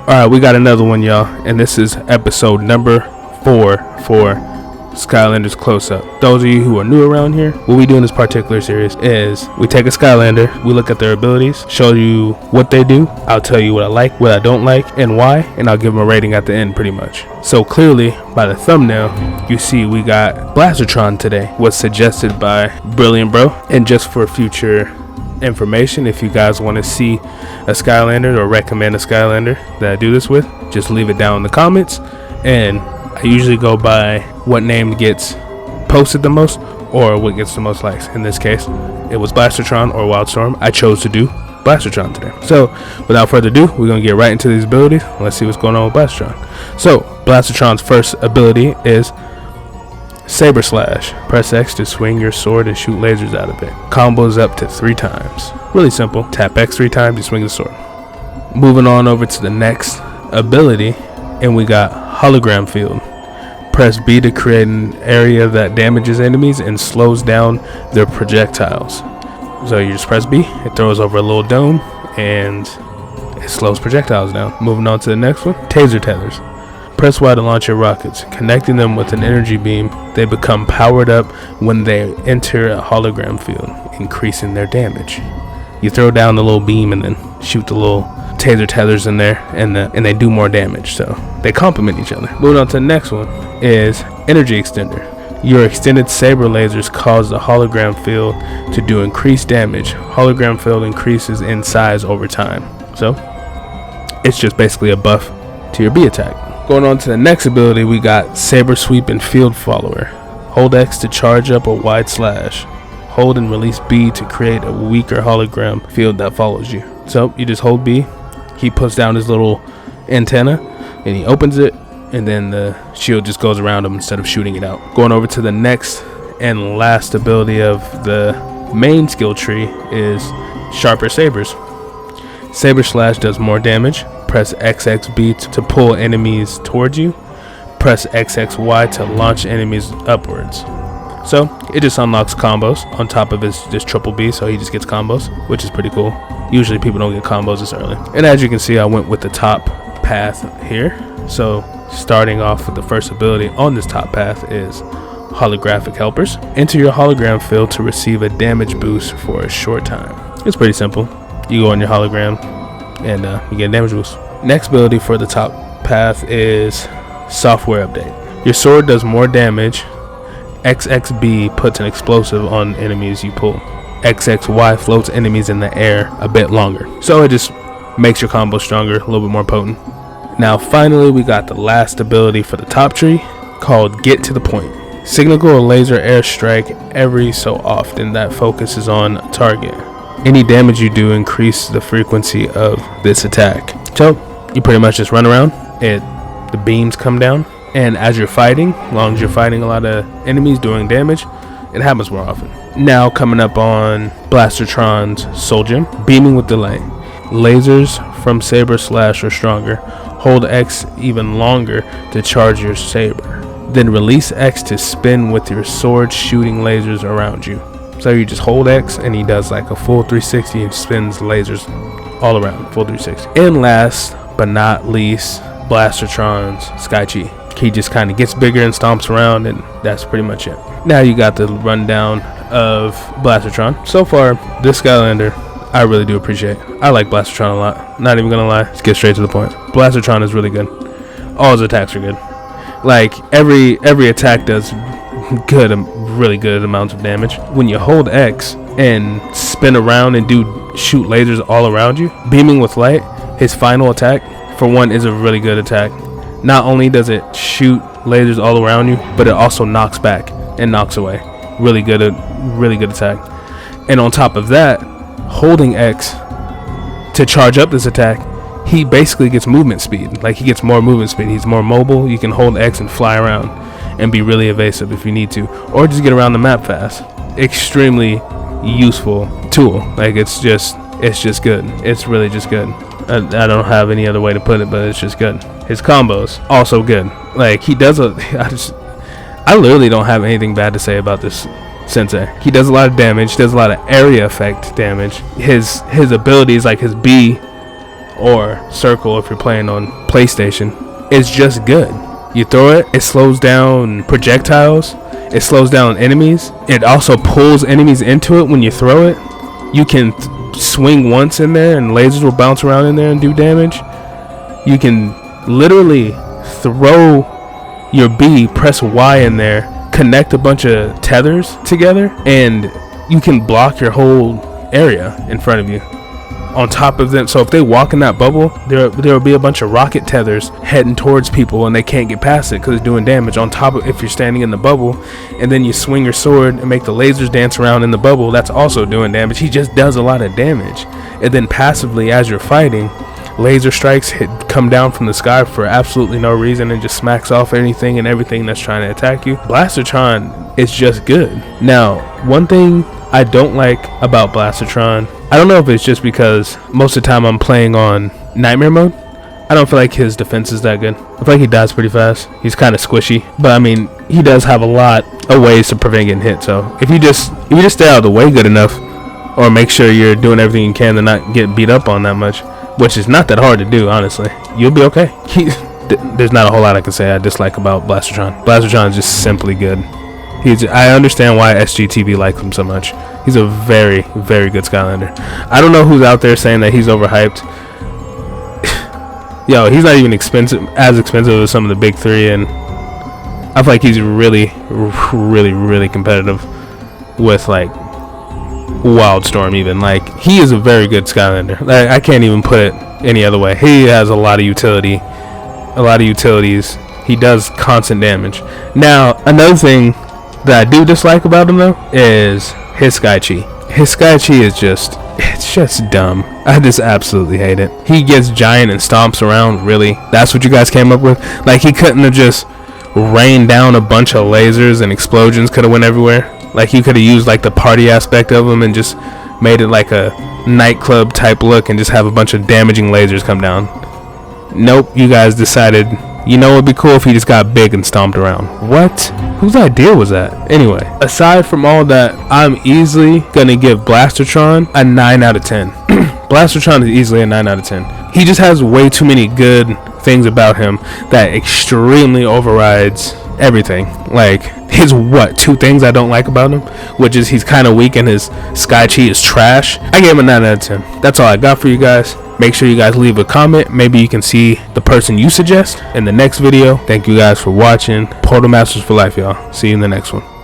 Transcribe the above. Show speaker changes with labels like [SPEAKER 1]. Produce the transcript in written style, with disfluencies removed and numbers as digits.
[SPEAKER 1] Alright, we got another one, y'all, and this is episode number 4 for Skylanders Close-Up. Those of you who are new around here, what we do in this particular series is we take a Skylander, we look at their abilities, show you what they do, I'll tell you what I like, what I don't like, and why, and I'll give them a rating at the end pretty much. So clearly, by the thumbnail, you see we got Tron today, was suggested by Brilliant Bro, and just for future information, if you guys want to see a Skylander or recommend a Skylander that I do this with, just leave it down in the comments, and I usually go by what name gets posted the most or what gets the most likes. In this case, it was Tron or Wildstorm. I chose to do Tron today. So without further ado, we're going to get right into these abilities. Let's see what's going on with Tron. So Tron's first ability is Saber Slash. Press X to swing your sword and shoot lasers out of it. Combos up to 3 times. Really simple. Tap X 3 times, you swing the sword. Moving on over to the next ability, and we got Hologram Field. Press B to create an area that damages enemies and slows down their projectiles. So you just press B, it throws over a little dome, and it slows projectiles down. Moving on to the next one, Taser Tethers. Press Y to launch your rockets. Connecting them with an energy beam, they become powered up when they enter a hologram field, increasing their damage. You throw down the little beam and then shoot the little taser tethers in there, and they do more damage, so they complement each other. Moving on to the next one is Energy Extender. Your extended saber lasers cause the hologram field to do increased damage. Hologram field increases in size over time, so it's just basically a buff to your B attack. Going on to the next ability, we got Saber Sweep and Field Follower. Hold X to charge up a wide slash. Hold and release B to create a weaker hologram field that follows you. So you just hold B, he puts down his little antenna, and he opens it, and then the shield just goes around him instead of shooting it out. Going over to the next and last ability of the main skill tree is Sharper Sabers. Saber Slash does more damage. Press XXB to pull enemies towards you. Press XXY to launch enemies upwards. So it just unlocks combos on top of his just triple B, so he just gets combos, which is pretty cool. Usually people don't get combos this early. And as you can see, I went with the top path here. So starting off with the first ability on this top path is Holographic Helpers. Enter your hologram field to receive a damage boost for a short time. It's pretty simple. You go on your hologram and you get a damage boost. Next ability for the top path is Software Update. Your sword does more damage. XXB puts an explosive on enemies you pull. XXY floats enemies in the air a bit longer. So it just makes your combo stronger, a little bit more potent. Now finally, we got the last ability for the top tree called Get to the Point. Signal a laser airstrike every so often that focuses on a target. Any damage you do increase the frequency of this attack. So you pretty much just run around, the beams come down, and as you're fighting, as long as you're fighting a lot of enemies doing damage, it happens more often. Now coming up on Tron's Soul Gem, Beaming with Delay. Lasers from Saber Slash or stronger. Hold X even longer to charge your saber. Then release X to spin with your sword, shooting lasers around you. So you just hold X and he does like a full 360 and spins lasers all around, full 360. And last but not least, Tron's Sky Chi. He just kind of gets bigger and stomps around, and that's pretty much it. Now you got the rundown of Tron. So far, this Skylander, I really do appreciate. I like Tron a lot. Not even gonna lie, let's get straight to the point. Tron is really good. All his attacks are good. Like every attack does good, really good amounts of damage. When you hold X and spin around and shoot lasers all around you, Beaming with Light, his final attack for one is a really good attack. Not only does it shoot lasers all around you, but it also knocks back and knocks away. Really good attack. And on top of that, holding X to charge up this attack, he basically gets movement speed. Like he gets more movement speed. He's more mobile. You can hold X and fly around and be really evasive if you need to, or just get around the map fast. Extremely useful tool. Like it's just good. It's really just good. I don't have any other way to put it, but it's just good. His combos also good. Like he does I literally don't have anything bad to say about this sensei. He does a lot of damage, does a lot of area effect damage. His abilities, like his B or circle if you're playing on PlayStation, is just good. You throw it, it slows down projectiles, it slows down enemies. It also pulls enemies into it when you throw it. You can swing once in there and lasers will bounce around in there and do damage. You can literally throw your B, press Y in there, connect a bunch of tethers together, and you can block your whole area in front of you. On top of them, so if they walk in that bubble, there will be a bunch of rocket tethers heading towards people and they can't get past it because it's doing damage. On top of, if you're standing in the bubble and then you swing your sword and make the lasers dance around in the bubble, that's also doing damage. He just does a lot of damage. And then passively, as you're fighting, laser strikes come down from the sky for absolutely no reason and just smacks off anything and everything that's trying to attack you. Blastertron is just good. Now, one thing I don't like about Blastertron, I don't know if it's just because most of the time I'm playing on Nightmare mode. I don't feel like his defense is that good. I feel like he dies pretty fast. He's kind of squishy, but I mean, he does have a lot of ways to prevent getting hit. So if you just stay out of the way good enough, or make sure you're doing everything you can to not get beat up on that much, which is not that hard to do, honestly, you'll be okay. There's not a whole lot I can say I dislike about Blastertron. Blastertron is just simply good. I understand why SGTV likes him so much. He's a very, very good Skylander. I don't know who's out there saying that he's overhyped. Yo, he's not even as expensive as some of the big three, and I feel like he's really, really, really competitive with like Wildstorm even. Like, he is a very good Skylander. Like, I can't even put it any other way. He has a lot of utilities. He does constant damage. Now, another thing that I do dislike about him though is his Sky Chi. His Sky Chi is it's just dumb. I just absolutely hate it. He gets giant and stomps around. Really? That's what you guys came up with? Like, he couldn't have just rained down a bunch of lasers and explosions could have went everywhere? Like, he could have used like the party aspect of him and just made it like a nightclub type look and just have a bunch of damaging lasers come down. Nope, you guys decided, you know, it'd be cool if he just got big and stomped around. What? Whose idea was that? Anyway, aside from all that, I'm easily gonna give Blastertron a 9 out of 10. Blastertron is easily a 9 out of 10. He just has way too many good things about him that extremely overrides everything. Like, his two things I don't like about him, which is he's kind of weak and his Sky Chi is trash. I gave him a 9 out of 10. That's all I got for you guys. Make sure you guys leave a comment. Maybe you can see the person you suggest in the next video. Thank you guys for watching. Portal Masters for life, y'all. See you in the next one.